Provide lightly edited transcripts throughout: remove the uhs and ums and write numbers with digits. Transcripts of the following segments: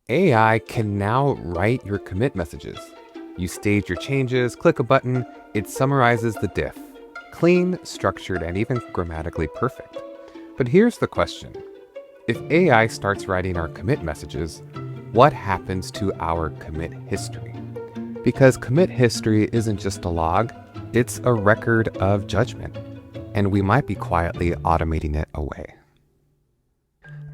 AI can now write your commit messages. You stage your changes, click a button, it summarizes the diff. Clean, structured, and even grammatically perfect. But here's the question. If AI starts writing our commit messages, what happens to our commit history? Because commit history isn't just a log, it's a record of judgment, and we might be quietly automating it away.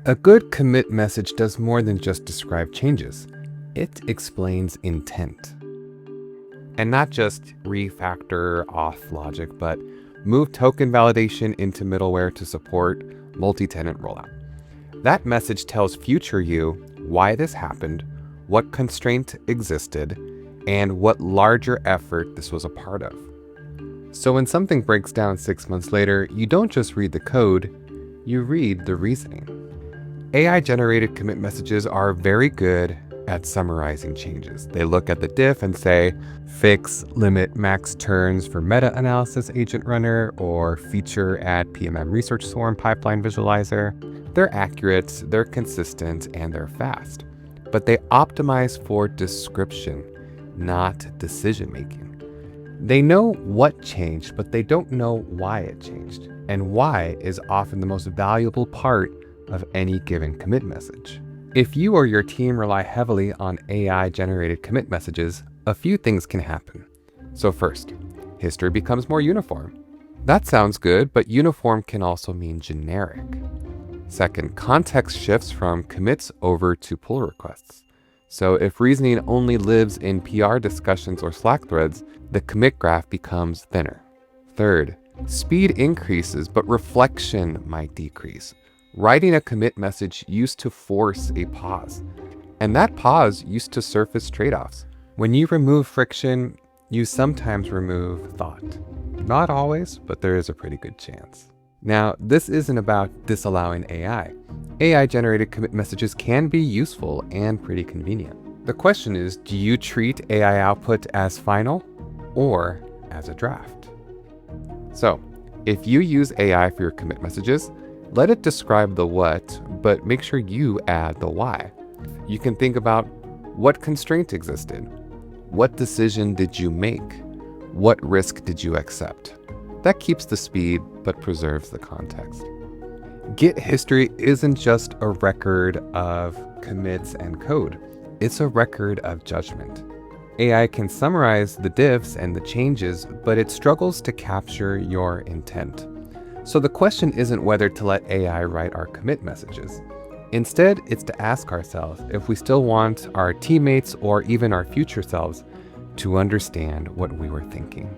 A good commit message does more than just describe changes. It explains intent. And not just refactor auth logic, but move token validation into middleware to support multi-tenant rollout. That message tells future you why this happened, what constraint existed, and what larger effort this was a part of. So when something breaks down 6 months later, you don't just read the code, you read the reasoning. AI-generated commit messages are very good at summarizing changes. They look at the diff and say, fix limit max turns for meta-analysis agent runner or feature add PMM research swarm pipeline visualizer. They're accurate, they're consistent, and they're fast. But they optimize for description, not decision-making. They know what changed, but they don't know why it changed. And why is often the most valuable part of any given commit message. If you or your team rely heavily on AI-generated commit messages, a few things can happen. So first, history becomes more uniform. That sounds good, but uniform can also mean generic. Second, context shifts from commits over to pull requests. So if reasoning only lives in PR discussions or Slack threads, the commit graph becomes thinner. Third, speed increases, but reflection might decrease. Writing a commit message used to force a pause, and that pause used to surface trade-offs. When you remove friction, you sometimes remove thought. Not always, but there is a pretty good chance. Now, this isn't about disallowing AI. AI-generated commit messages can be useful and pretty convenient. The question is, do you treat AI output as final or as a draft? So, if you use AI for your commit messages, let it describe the what, but make sure you add the why. You can think about what constraint existed, what decision did you make, what risk did you accept. That keeps the speed, but preserves the context. Git history isn't just a record of commits and code. It's a record of judgment. AI can summarize the diffs and the changes, but it struggles to capture your intent. So the question isn't whether to let AI write our commit messages. Instead, it's to ask ourselves if we still want our teammates or even our future selves to understand what we were thinking.